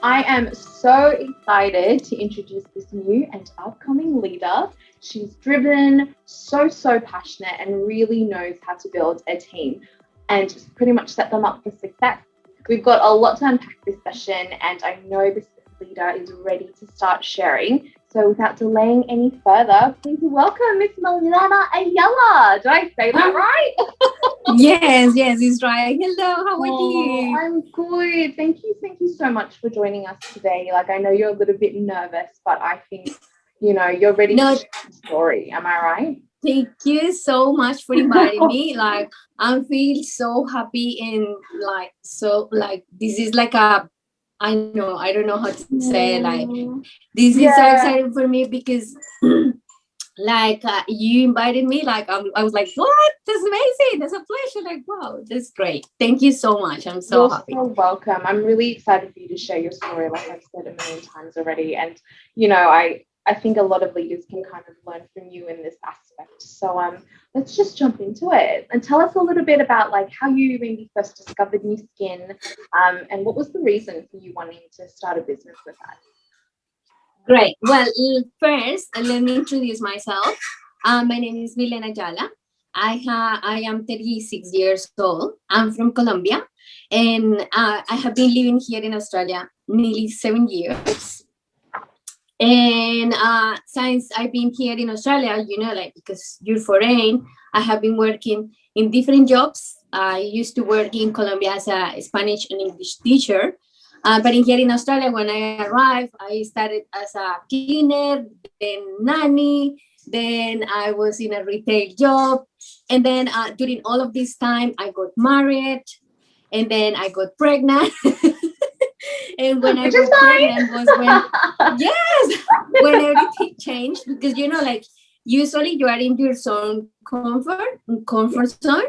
I am so excited to introduce this new and upcoming leader. She's driven, so passionate, and really knows how to build a team and pretty much set them up for success. We've got a lot to unpack this session, and I know this leader is ready to start sharing. So, without delaying any further, please welcome Miss Milana Ayala. Did I say that right? Yes, it's right. Hello, how are Oh, you? I'm good. Thank you so much for joining us today. Like, I know you're a little bit nervous, but I think, you're ready to No, share the story. Am I right? thank you so much for inviting me. I feel so happy and this is like a I don't know how to say Mm, this is so yeah. exciting for me because you invited me I was like, what? That's amazing. That's a pleasure. Like, wow, that's great. Thank you so much. I'm so You're happy. so welcome. I'm really excited for you to share your story, like I've said a million times already. And I think a lot of leaders can kind of learn from you in this aspect. So let's just jump into it and tell us a little bit about like how you maybe first discovered New Skin, and what was the reason for you wanting to start a business with that? Great. Well, first, let me introduce myself. My name is Milena Jala. I am 36 years old. I'm from Colombia, and I have been living here in Australia nearly 7 years. And since I've been here in Australia, because you're foreign, I have been working in different jobs. I used to work in Colombia as a Spanish and English teacher. But here in Australia, when I arrived, I started as a cleaner, then nanny, then I was in a retail job. And then during all of this time, I got married, and then I got pregnant. And when I Which is got pregnant was when, fine. yes, when everything changed, because usually you are in your zone comfort zone.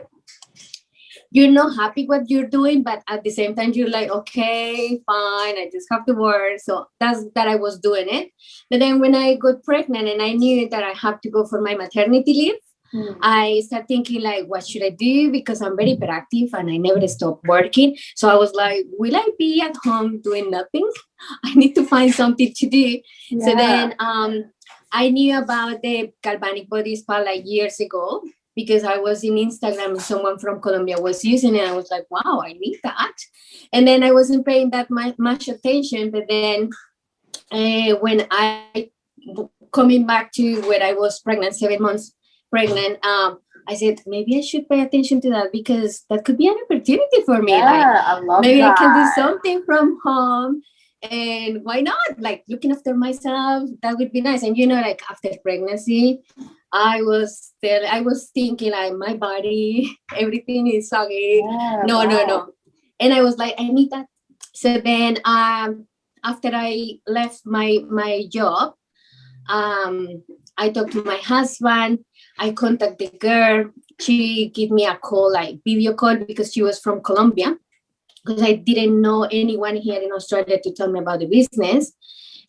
You're not happy what you're doing, but at the same time you're like, okay, fine, I just have to work. So that's that I was doing it. But then when I got pregnant and I knew that I have to go for my maternity leave, I started thinking like, what should I do? Because I'm very productive and I never stop working. So I was like, will I be at home doing nothing? I need to find something to do. Yeah. So then I knew about the galvanic body spa like years ago because I was in Instagram and someone from Colombia was using it. I was like, wow, I need that. And then I wasn't paying that much attention. But then when coming back to where I was pregnant, 7 months pregnant, I said maybe I should pay attention to that because that could be an opportunity for me. Yeah, I love Maybe I can do that. something from home, and why not? Like looking after myself, that would be nice. And like after pregnancy, I was thinking like my body, everything is soggy. Yeah, No. wow. And I was like, I need that. So then after I left my job, um, I talked to my husband. I contacted the girl. She gave me a call, like video call, because she was from Colombia. Because I didn't know anyone here in Australia to tell me about the business.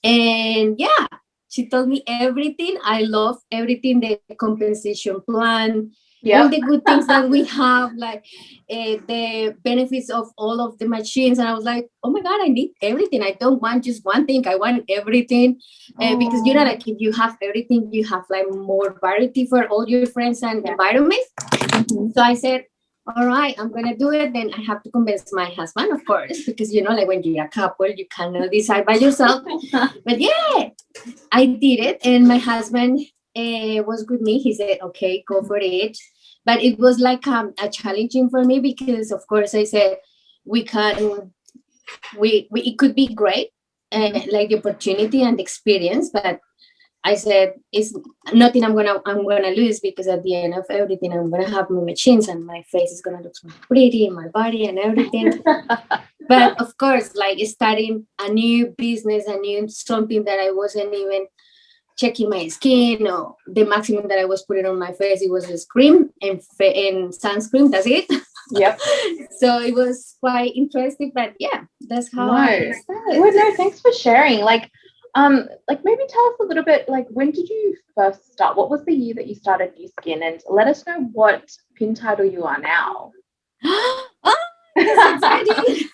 And yeah, she told me everything. I love everything, the compensation plan, all the Yep. good things that we have, like the benefits of all of the machines. And I was like, oh my God, I need everything. I don't want just one thing, I want everything. Because Oh, like if you have everything, you have like more variety for all your friends and yeah. environment. Mhm. So I said, all right, I'm gonna do it. Then I have to convince my husband, of course, because like when you're a couple, you cannot decide by yourself. But yeah, I did it, and my husband was with me. He said, "Okay, go for it." But it was like a challenging for me because, of course, I said we can, we it could be great, Mhm. like the opportunity and the experience, but I said it's nothing I'm gonna lose because at the end of everything I'm gonna have my machines and my face is gonna look so pretty and my body and everything. But of course, like starting a new business, a new something that I wasn't even checking my skin, or the maximum that I was putting on my face, it was just cream and sunscreen. That's it. Yep. So it was quite interesting. But yeah, that's how I No. started. Good. No, thanks for sharing. Like maybe tell us a little bit, like when did you first start? What was the year that you started New Skin? And let us know what pin title you are now. Oh, that's so exciting.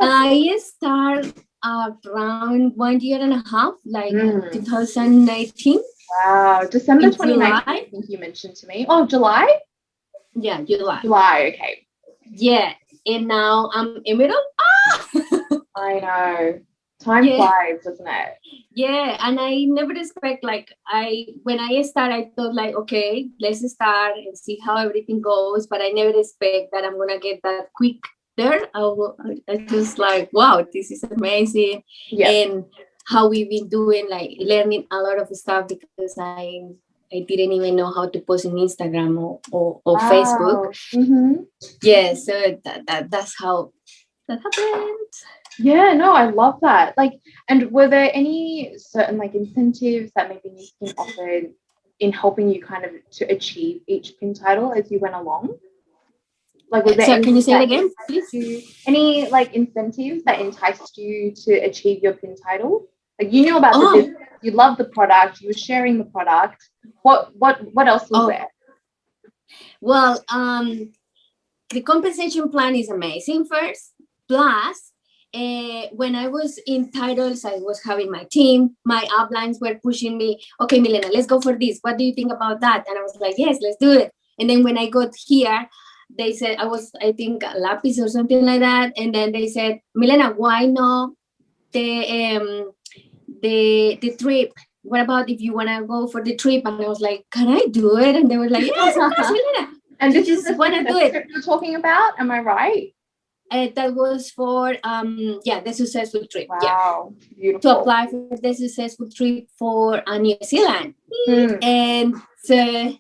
I start. around 1.5 years, like 2019. Wow, December In 2019, July. I think you mentioned to me. Oh, July? Yeah, July. July, okay. Yeah, and now I'm Emerald. I know. Time Yeah. flies, doesn't it? Yeah, and I never expect, like, when I start, I thought like, okay, let's start and see how everything goes, but I never expect that I'm gonna get that quick there. I just like, wow, this is amazing. Yeah. And how we've been doing, like learning a lot of stuff, because I didn't even know how to post on Instagram or Facebook. Mm-hmm. Yeah, so that's how that happened. Yeah, no, I love that. Like, and were there any certain like incentives that maybe you can offer in helping you kind of to achieve each pin title as you went along? Like, was there So can you say it again, any like incentives that enticed you to achieve your pin title? Like, you knew about the business, you loved the product, you were sharing the product. What else was there? Well, the compensation plan is amazing first. Plus, when I was in titles, I was having my team, my uplines were pushing me, okay, Milena, let's go for this. What do you think about that? And I was like, yes, let's do it. And then when I got here, they said, I think, Lapis or something like that. And then they said, Milena, why not the trip? What about if you want to go for the trip? And I was like, can I do it? And they were like, yes, of course, Milena. And this is the trip you're talking about, am I right? That was for the successful trip. Wow, yeah. Beautiful. To apply for the successful trip for New Zealand. And so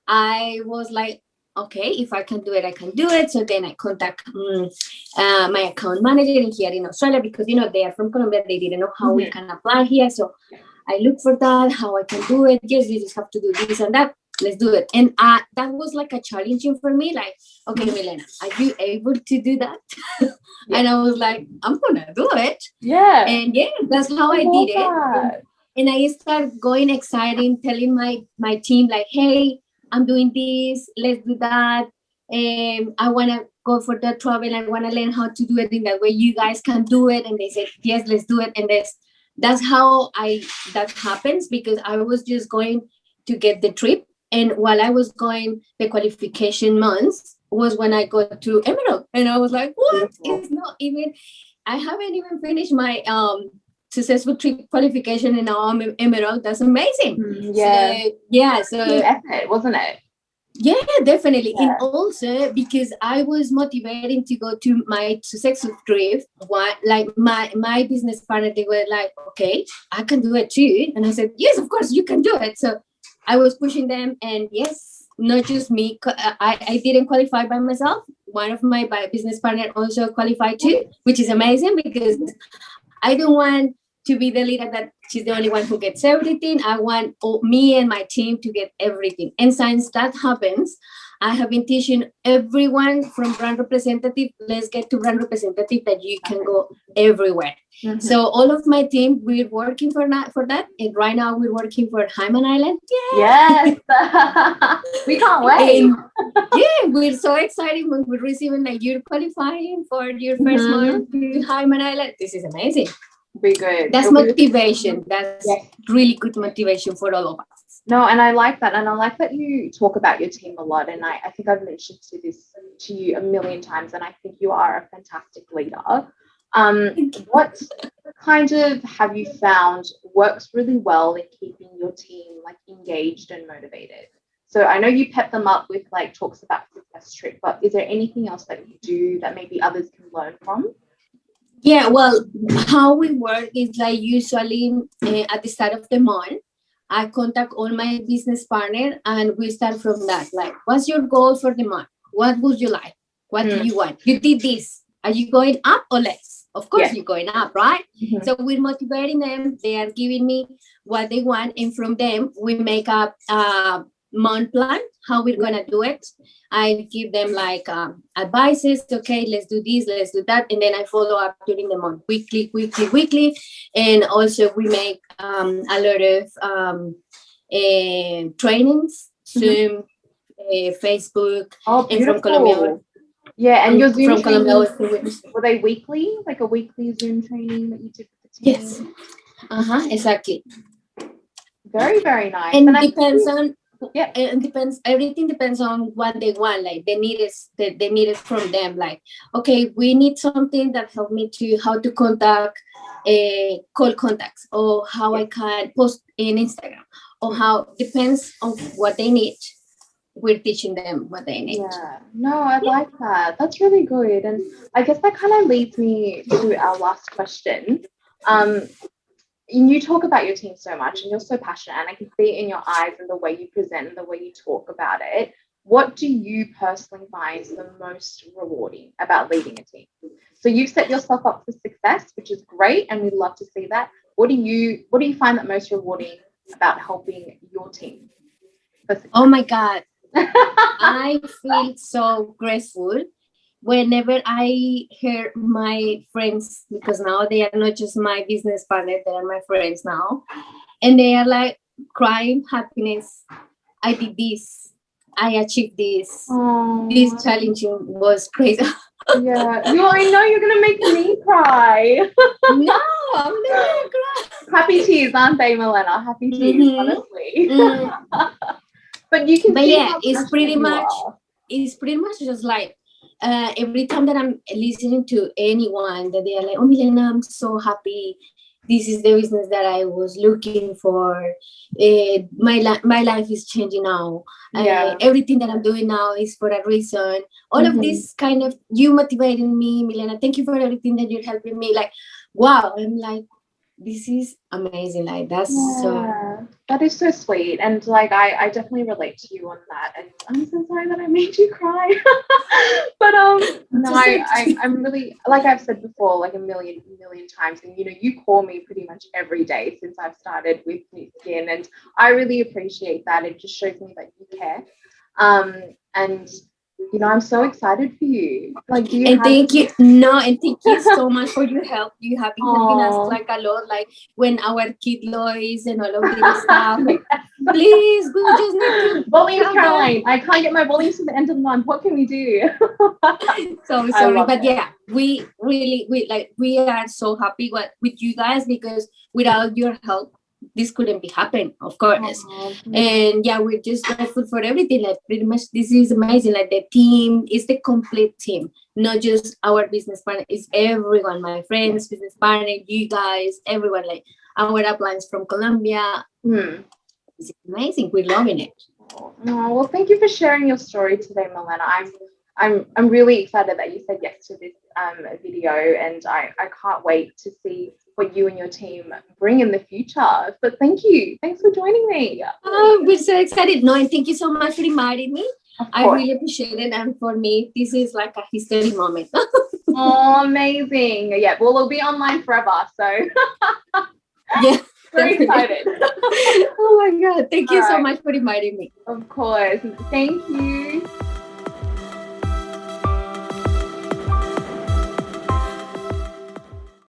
I was like, okay, if I can do it, I can do it. So then I contact my account manager here in Australia, because they are from Colombia, they didn't know how we can apply here. So I look for that, how I can do it. Yes, you just have to do this and that. Let's do it. And that was like a challenging for me. Like, okay, Milena, are you able to do that? And I was like, I'm gonna do it. Yeah. And yeah, that's how I did it. And I started going exciting, telling my team like, hey, I'm doing this, let's do that. I wanna go for the travel. I wanna learn how to do it in that way. You guys can do it. And they said, yes, let's do it. And that's how that happens, because I was just going to get the trip. And while I was going, the qualification months was when I got to Emerald. And I was like, what? It's not even, I haven't even finished my successful trip qualification, and now I'm Emerald. That's amazing. So effort, wasn't it? Yeah, definitely. And also because I was motivating to go to my successful trip, like my business partner, they were like, okay, I can do it too. And I said, yes, of course you can do it. So I was pushing them, and yes, not just me. I didn't qualify by myself. One of my business partner also qualified too, which is amazing, because I don't want to be the leader that she's the only one who gets everything. I want me and my team to get everything. And since that happens, I have been teaching everyone from brand representative, let's get to brand representative, that you can go everywhere. So all of my team, we're working for that. And right now we're working for Hyman Island. Yes. We can't wait. And we're so excited when we're receiving like, you're qualifying for your first month to Hyman Island. This is amazing. Be good. That's motivation. That's really good motivation for all of us. No, and I like that. And I like that you talk about your team a lot. And I think I've mentioned to you a million times, and I think you are a fantastic leader. What kind of have you found works really well in keeping your team like engaged and motivated? So I know you pep them up with like talks about success trip, but is there anything else that you do that maybe others can learn from? Yeah, well, how we work is like usually at the start of the month, I contact all my business partners and we start from that. Like, what's your goal for the month? What would you like? What do you want? You did this. Are you going up or less? Of course, you're going up, right? So we're motivating them. They are giving me what they want. And from them, we make up a month plan, how we're going to do it. I give them like advices. Okay, let's do this, let's do that. And then I follow up during the month, weekly. And also we make a lot of trainings, Zoom, Facebook, and from Colombia. Yeah, and your Zoom from Colombia was trainings, were they weekly? Like a weekly Zoom training that you did with the team? Yes. Exactly. Very, very nice. And I depends think, on yeah. Everything depends on what they want, like they need it from them, like, okay, we need something that help me to how to contact call contacts, or how I can post in Instagram, or how depends on what they need. We're teaching them what they need. Yeah, no, I like that. That's really good. And I guess that kind of leads me to our last question. You talk about your team so much and you're so passionate, and I can see it in your eyes and the way you present and the way you talk about it. What do you personally find the most rewarding about leading a team? So you've set yourself up for success, which is great, and we'd love to see that. What do you find that most rewarding about helping your team for success? Oh my God, I feel so grateful whenever I hear my friends, because now they are not just my business partner, they are my friends now, and they are like crying happiness. I did this. I achieved this. This challenge was crazy. Yeah, I know you're gonna make me cry. No, I'm not gonna cry. Happy tears, aren't they, Milena? Happy tears, honestly. But you can see how it's pretty much just like every time that I'm listening to anyone that they are like, oh Milena, I'm so happy. This is the business that I was looking for. My life is changing now. Everything that I'm doing now is for a reason. All of this kind of you motivating me, Milena. Thank you for everything that you're helping me. Like, wow, I'm like, this is amazing. Like that is so sweet, and like I definitely relate to you on that, and I'm so sorry that I made you cry. But no, I'm really, like I've said before, like a million times, and you call me pretty much every day since I've started with Nu Skin, and I really appreciate that. It just shows me that you care. And I'm so excited for you. Like, do you and thank you so much for your help. You have been helping us like a lot, like when our kid Lois and all of this stuff. Like, please, we just need to volumes, Caroline. I can't get my volumes to the end of the month. What can we do? So sorry, but yeah, we are so happy with you guys, because without your help this couldn't be happen, of course. And yeah, we're just grateful for everything. Like, pretty much this is amazing. Like, the team is the complete team, not just our business partner, it's everyone, my friends, business partner, you guys, everyone, like our uplines from Colombia. It's amazing. We're loving it. Well, thank you for sharing your story today, Milena. I'm really excited that you said yes to this video, and I can't wait to see what you and your team bring in the future. But thanks for joining me. We're so excited. No, and thank you so much for inviting me. I really appreciate it, and for me this is like a history moment. Oh, amazing. Yeah, well, it'll be online forever, so yeah, very excited. Oh my God, thank you so much for inviting me. Of course. Thank you.